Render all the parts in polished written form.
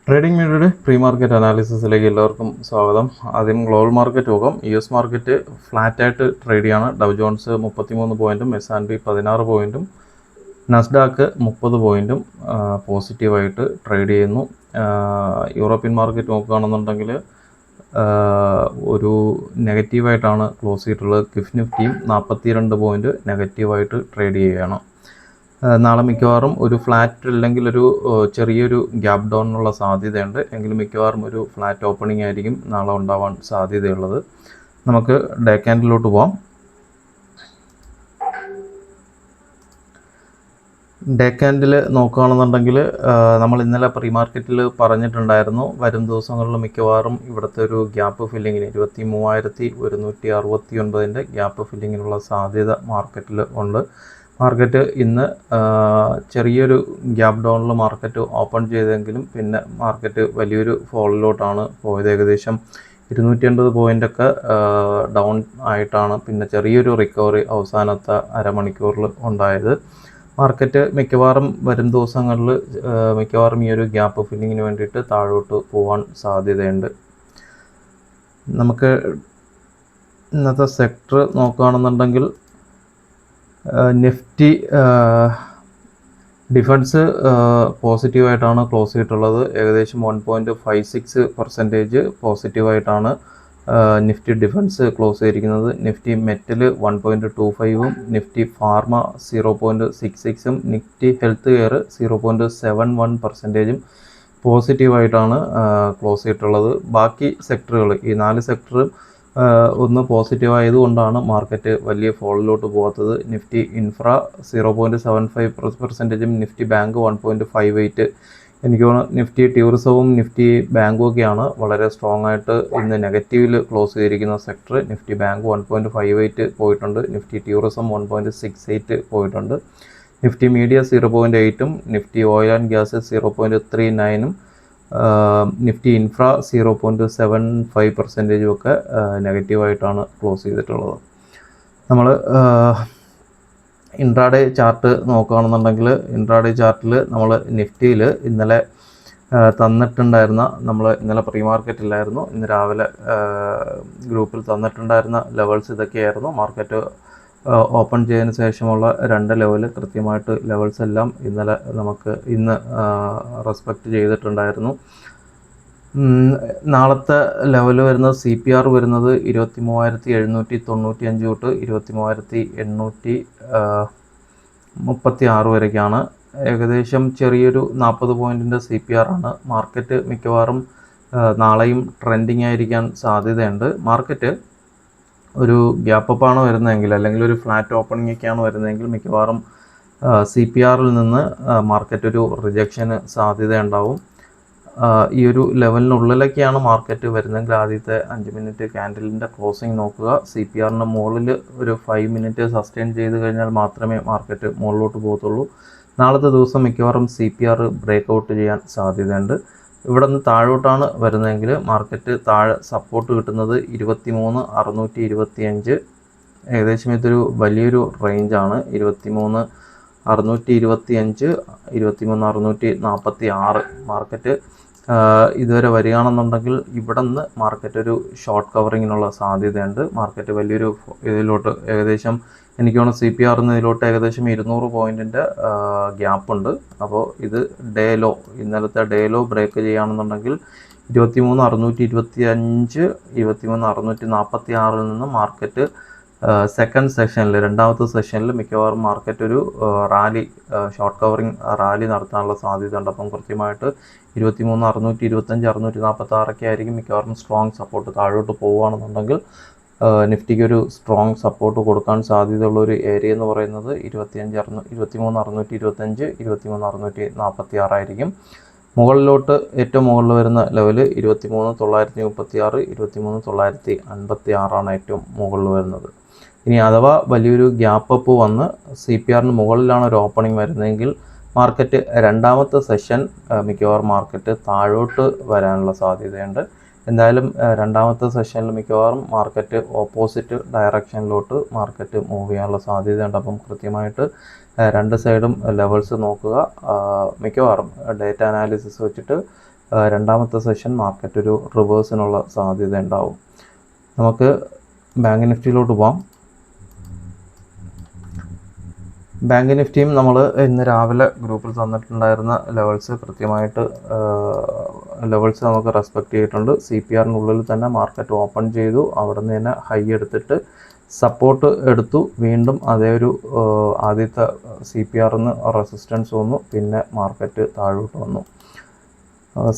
Trading മീഡിയയുടെ pre market അനാലിസിസിലേക്ക് എല്ലാവർക്കും സ്വാഗതം. ആദ്യം ഗ്ലോബൽ മാർക്കറ്റ് നോക്കാം. US മാർക്കറ്റ് ഫ്ലാറ്റായിട്ട് ട്രേഡ് ചെയ്യാണ്. ഡൗ ജോൺസ് 33 പോയിൻറ്റും S&P 16 പോയിൻറ്റും നസ്ഡാക്ക് 30 പോയിൻറ്റും പോസിറ്റീവായിട്ട് ട്രേഡ് ചെയ്യുന്നു. യൂറോപ്യൻ മാർക്കറ്റ് നോക്കുകയാണെന്നുണ്ടെങ്കിൽ ഒരു നെഗറ്റീവായിട്ടാണ് ക്ലോസ് ചെയ്തിട്ടുള്ളത്. ഗിഫ് നിഫ്റ്റിയും 42 പോയിൻറ്റ് നെഗറ്റീവായിട്ട് ട്രേഡ് ചെയ്യുകയാണ്. നാളെ മിക്കവാറും ഒരു ഫ്ലാറ്റ് അല്ലെങ്കിൽ ഒരു ചെറിയൊരു ഗ്യാപ്പ് ഡൗണിനുള്ള സാധ്യതയുണ്ട്. എങ്കിലും മിക്കവാറും ഒരു ഫ്ലാറ്റ് ഓപ്പണിംഗ് ആയിരിക്കും നാളെ ഉണ്ടാവാൻ സാധ്യതയുള്ളത്. നമുക്ക് ഡേ ക്യാൻഡിലോട്ട് പോവാം. ഡേ ക്യാൻഡിൽ നോക്കുകയാണെന്നുണ്ടെങ്കിൽ നമ്മൾ ഇന്നലെ പ്രീ മാർക്കറ്റിൽ പറഞ്ഞിട്ടുണ്ടായിരുന്നു, വരും ദിവസങ്ങളിൽ മിക്കവാറും ഇവിടുത്തെ ഒരു ഗ്യാപ്പ് ഫില്ലിങ്ങിന് 23,169 ഗ്യാപ്പ് ഫില്ലിങ്ങിനുള്ള സാധ്യത മാർക്കറ്റിൽ ഉണ്ട്. മാർക്കറ്റ് ഇന്ന് ചെറിയൊരു ഗ്യാപ്പ് ഡൗണിൽ മാർക്കറ്റ് ഓപ്പൺ ചെയ്തെങ്കിലും പിന്നെ മാർക്കറ്റ് വലിയൊരു ഫോളിലോട്ടാണ് പോയത്. ഏകദേശം 280 പോയിൻ്റൊക്കെ ഡൗൺ ആയിട്ടാണ് പിന്നെ ചെറിയൊരു റിക്കവറി അവസാനത്തെ അരമണിക്കൂറിൽ ഉണ്ടായത്. മാർക്കറ്റ് മിക്കവാറും വരും ദിവസങ്ങളിൽ മിക്കവാറും ഈ ഒരു ഗ്യാപ്പ് ഫില്ലിങ്ങിന് വേണ്ടിയിട്ട് താഴോട്ട് പോകാൻ സാധ്യതയുണ്ട്. നമുക്ക് ഇന്നത്തെ സെക്ടർ നോക്കുകയാണെന്നുണ്ടെങ്കിൽ നിഫ്റ്റി ഡിഫൻസ് പോസിറ്റീവായിട്ടാണ് ക്ലോസ് ചെയ്തിട്ടുള്ളത്. ഏകദേശം 1.56% പോസിറ്റീവായിട്ടാണ് നിഫ്റ്റി ഡിഫൻസ് ക്ലോസ് ചെയ്തിരിക്കുന്നത്. നിഫ്റ്റി മെറ്റൽ 1.25ഉം നിഫ്റ്റി ഫാർമ 0.66ഉം നിഫ്റ്റി ഹെൽത്ത് കെയർ 0.71% പോസിറ്റീവായിട്ടാണ് ക്ലോസ് ചെയ്തിട്ടുള്ളത്. ബാക്കി സെക്ടറുകൾ ഈ 4 സെക്ടറും ഒന്ന് പോസിറ്റീവ് ആയതുകൊണ്ടാണ് മാർക്കറ്റ് വലിയ ഫോളിലോട്ട് പോകാത്തത്. Nifty infra 0.75%, Nifty bank 1.58. എനിക്ക് തോന്നുന്നു നിഫ്റ്റി ടൂറിസവും നിഫ്റ്റി ബാങ്കും ഒക്കെയാണ് വളരെ സ്ട്രോങ് ആയിട്ട് ഇന്ന് നെഗറ്റീവിൽ ക്ലോസ് ചെയ്തിരിക്കുന്ന സെക്ടർ. നിഫ്റ്റി ബാങ്ക് 1.58 പോയിട്ടുണ്ട്, നിഫ്റ്റി ടൂറിസം 1.68 പോയിട്ടുണ്ട്. നിഫ്റ്റി മീഡിയ 0.8ഉം നിഫ്റ്റി ഓയിൽ ആൻഡ് ഗ്യാസ് 0.39ഉം നിഫ്റ്റി ഇൻഫ്ര 0.75% ഒക്കെ നെഗറ്റീവായിട്ടാണ് ക്ലോസ് ചെയ്തിട്ടുള്ളത്. നമ്മൾ ഇൻട്രാഡേ ചാർട്ട് നോക്കുകയാണെന്നുണ്ടെങ്കിൽ ഇൻട്രാഡേ ചാർട്ടിൽ നമ്മൾ നിഫ്റ്റിയിൽ ഇന്നലെ തന്നിട്ടുണ്ടായിരുന്ന, നമ്മൾ ഇന്നലെ പ്രീ മാർക്കറ്റിലായിരുന്നു, ഇന്ന് രാവിലെ ഗ്രൂപ്പിൽ തന്നിട്ടുണ്ടായിരുന്ന ലെവൽസ് ഇതൊക്കെയായിരുന്നു. മാർക്കറ്റ് ഓപ്പൺ ചെയ്തതിന് ശേഷമുള്ള 2 ലെവൽ കൃത്യമായിട്ട് ലെവൽസ് എല്ലാം ഇന്നലെ നമുക്ക് ഇന്ന് റെസ്പെക്റ്റ് ചെയ്തിട്ടുണ്ടായിരുന്നു. നാളത്തെ ലെവൽ വരുന്നത് CPR വരുന്നത് 23,795 തൊട്ട് 23,836 വരേക്കാണ്. ഏകദേശം ചെറിയൊരു 40 പോയിൻറ്റിൻ്റെ CPR ആണ്. മാർക്കറ്റ് മിക്കവാറും നാളെയും ട്രെൻഡിങ് ആയിരിക്കാൻ സാധ്യതയുണ്ട്. മാർക്കറ്റ് ഒരു ഗ്യാപ്പ് അപ്പാണ് വരുന്നതെങ്കിൽ അല്ലെങ്കിൽ ഒരു ഫ്ലാറ്റ് ഓപ്പണിംഗ് ഒക്കെയാണ് വരുന്നതെങ്കിൽ മിക്കവാറും CPRൽ നിന്ന് മാർക്കറ്റ് ഒരു റിജക്ഷന് സാധ്യതയുണ്ടാവും. ഈ ഒരു ലെവലിനുള്ളിലൊക്കെയാണ് മാർക്കറ്റ് വരുന്നതെങ്കിൽ ആദ്യത്തെ 5 മിനിറ്റ് ക്യാൻഡലിൻ്റെ ക്ലോസിംഗ് നോക്കുക. CPRന് മുകളിൽ ഒരു 5 മിനിറ്റ് സസ്റ്റെയിൻ ചെയ്ത് കഴിഞ്ഞാൽ മാത്രമേ മാർക്കറ്റ് മുകളിലോട്ട് പോകത്തുള്ളൂ. നാളത്തെ ദിവസം മിക്കവാറും CPR ബ്രേക്ക് ഔട്ട് ചെയ്യാൻ സാധ്യതയുണ്ട്. ഇവിടെ നിന്ന് താഴോട്ടാണ് വരുന്നതെങ്കിൽ മാർക്കറ്റ് താഴെ സപ്പോർട്ട് കിട്ടുന്നത് 23,625. ഏകദേശം ഇതൊരു വലിയൊരു റേഞ്ചാണ്. 23,625, 23,646 മാർക്കറ്റ് ഇതുവരെ വരികയാണെന്നുണ്ടെങ്കിൽ ഇവിടെ നിന്ന് മാർക്കറ്റ് ഒരു ഷോർട്ട് കവറിങ്ങിനുള്ള സാധ്യതയുണ്ട്. മാർക്കറ്റ് വലിയൊരു ഇതിലോട്ട് ഏകദേശം എനിക്ക് തോന്നുന്നു CPRന്ന് ഇതിലോട്ട് ഏകദേശം 200 പോയിൻറ്റിൻ്റെ ഗ്യാപ്പുണ്ട്. അപ്പോൾ ഇത് ഡേ ലോ, ഇന്നലത്തെ ഡേ ലോ ബ്രേക്ക് ചെയ്യുകയാണെന്നുണ്ടെങ്കിൽ 23,625, 23,646 നിന്ന് മാർക്കറ്റ് സെക്കൻഡ് സെഷനിൽ, രണ്ടാമത്തെ സെഷനിൽ മിക്കവാറും മാർക്കറ്റ് ഒരു റാലി, ഷോർട്ട് കവറിങ് റാലി നടത്താനുള്ള സാധ്യതയുണ്ട്. അപ്പം കൃത്യമായിട്ട് 23,625, 646 ആയിരിക്കും മിക്കവാറും സ്ട്രോങ് സപ്പോർട്ട്. താഴോട്ട് പോവുകയാണെന്നുണ്ടെങ്കിൽ നിഫ്റ്റിക്ക് ഒരു സ്ട്രോങ് സപ്പോർട്ട് കൊടുക്കാൻ സാധ്യതയുള്ള ഒരു ഏരിയ എന്ന് പറയുന്നത് 23,625, 23,646 ആയിരിക്കും. മുകളിലോട്ട് ഏറ്റവും മുകളിൽ വരുന്ന ലെവൽ 23,936, 23,956 ഏറ്റവും മുകളിൽ വരുന്നത്. ഇനി അഥവാ വലിയൊരു ഗ്യാപ്പ് അപ്പ് വന്ന് CPRന് മുകളിലാണ് ഒരു ഓപ്പണിംഗ് വരുന്നതെങ്കിൽ മാർക്കറ്റ് രണ്ടാമത്തെ സെഷൻ മിക്കവാറും മാർക്കറ്റ് താഴോട്ട് വരാനുള്ള സാധ്യതയുണ്ട്. എന്തായാലും രണ്ടാമത്തെ സെഷനിൽ മിക്കവാറും മാർക്കറ്റ് ഓപ്പോസിറ്റ് ഡയറക്ഷനിലോട്ട് മാർക്കറ്റ് മൂവ് ചെയ്യാനുള്ള സാധ്യതയുണ്ട്. അപ്പം കൃത്യമായിട്ട് രണ്ട് സൈഡും ലെവൽസ് നോക്കുക. മിക്കവാറും ഡേറ്റ അനാലിസിസ് വെച്ചിട്ട് രണ്ടാമത്തെ സെഷൻ മാർക്കറ്റ് ഒരു റിവേഴ്സിനുള്ള സാധ്യത ഉണ്ടാവും. നമുക്ക് ബാങ്ക് നിഫ്റ്റിയിലോട്ട് പോകാം. ബാങ്ക് നിഫ്റ്റിയും നമ്മൾ ഇന്ന് രാവിലെ ഗ്രൂപ്പിൽ തന്നിട്ടുണ്ടായിരുന്ന ലെവൽസ് കൃത്യമായിട്ട് ലെവൽസ് നമുക്ക് റെസ്പെക്റ്റ് ചെയ്തിട്ടുണ്ട്. CPRനുള്ളിൽ തന്നെ മാർക്കറ്റ് ഓപ്പൺ ചെയ്തു. അവിടെ നിന്ന് തന്നെ ഹൈ എടുത്തിട്ട് സപ്പോർട്ട് എടുത്തു. വീണ്ടും അതേ ഒരു ആദ്യത്തെ CPRന്ന് റെസിസ്റ്റൻസ് വന്നു. പിന്നെ മാർക്കറ്റ് താഴോട്ട് വന്നു.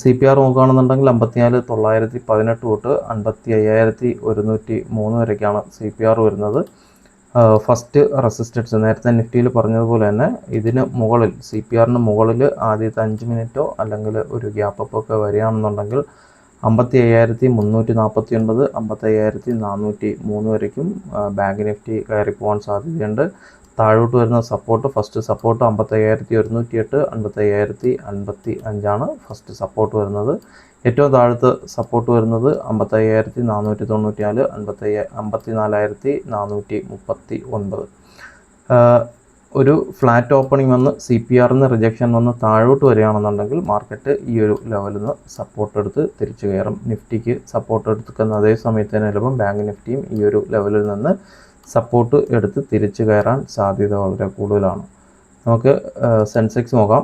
CPR നോക്കുകയാണെന്നുണ്ടെങ്കിൽ 54,918 തൊട്ട് 55,103 വരേക്കാണ് CPR വരുന്നത്. ഫസ്റ്റ് റെസിസ്റ്റൻസ് നേരത്തെ നിഫ്റ്റിയിൽ പറഞ്ഞതുപോലെ തന്നെ ഇതിന് മുകളിൽ CPRന് മുകളിൽ ആദ്യത്തെ 5 മിനിറ്റോ അല്ലെങ്കിൽ ഒരു ഗ്യാപ്പ് അപ്പ് ഒക്കെ വരികയാണെന്നുണ്ടെങ്കിൽ 55,349 55,403 വരയ്ക്കും ബാങ്ക് നിഫ്റ്റി കയറി പോകാൻ സാധ്യതയുണ്ട്. താഴോട്ട് വരുന്ന support first support 55,108 55,055 first support വരുന്നത്. ഏറ്റവും താഴത്തെ സപ്പോർട്ട് വരുന്നത് 55,494 54,439. ഒരു ഫ്ലാറ്റ് ഓപ്പണിംഗ് വന്ന് CPRന്ന് റിജക്ഷൻ വന്ന് താഴോട്ട് വരികയാണെന്നുണ്ടെങ്കിൽ മാർക്കറ്റ് ഈ ഒരു ലെവലിൽ നിന്ന് സപ്പോർട്ട് എടുത്ത് തിരിച്ചു കയറും. നിഫ്റ്റിക്ക് സപ്പോർട്ട് എടുക്കുന്ന അതേ സമയത്ത് തന്നെ ചിലപ്പം ബാങ്ക് നിഫ്റ്റിയും ഈ ഒരു ലെവലിൽ നിന്ന് സപ്പോർട്ട് എടുത്ത് തിരിച്ചു കയറാൻ സാധ്യത വളരെ കൂടുതലാണ്. നമുക്ക് സെൻസെക്സ് നോക്കാം.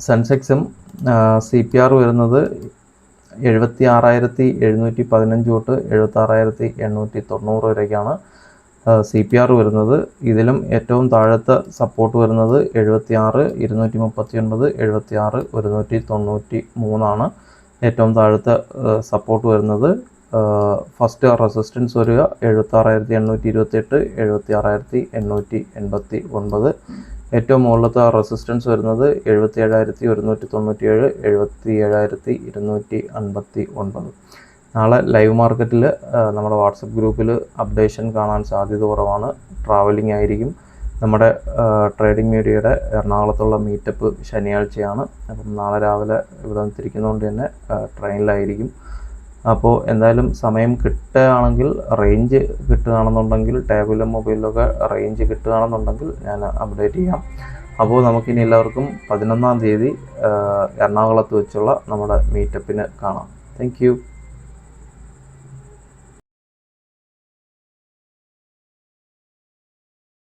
സെൻസെക്സും CPR വരുന്നത് 76,715 തൊട്ട് 76,890 വരേക്കാണ് CPR വരുന്നത്. ഇതിലും ഏറ്റവും താഴത്തെ സപ്പോർട്ട് വരുന്നത് 76,239 76,193 ഏറ്റവും താഴത്തെ സപ്പോർട്ട് വരുന്നത്. ഫസ്റ്റ് റെസിസ്റ്റൻസ് വരിക 76,828 76,889. ഏറ്റവും മുകളിലത്തെ റെസിസ്റ്റൻസ് വരുന്നത് 77,197 77,259. നാളെ ലൈവ് മാർക്കറ്റിൽ നമ്മുടെ വാട്സപ്പ് ഗ്രൂപ്പിൽ അപ്ഡേഷൻ കാണാൻ സാധ്യത കുറവാണ്. ട്രാവലിംഗ് ആയിരിക്കും. നമ്മുടെ ട്രേഡിംഗ് മീഡിയയുടെ എറണാകുളത്തുള്ള മീറ്റപ്പ് ശനിയാഴ്ചയാണ്. അപ്പം നാളെ രാവിലെ ഇവിടെ തിരിക്കുന്നതുകൊണ്ട് തന്നെ ട്രെയിനിലായിരിക്കും. അപ്പോൾ എന്തായാലും സമയം കിട്ടുകയാണെങ്കിൽ റേഞ്ച് കിട്ടുകയാണെന്നുണ്ടെങ്കിൽ ടാബിലും മൊബൈലിലൊക്കെ റേഞ്ച് കിട്ടുകയാണെന്നുണ്ടെങ്കിൽ ഞാൻ അപ്ഡേറ്റ് ചെയ്യാം. അപ്പോൾ നമുക്കിനി എല്ലാവർക്കും 11-ാം തീയതി എറണാകുളത്ത് വെച്ചുള്ള നമ്മുടെ മീറ്റപ്പിന് കാണാം. Thank you.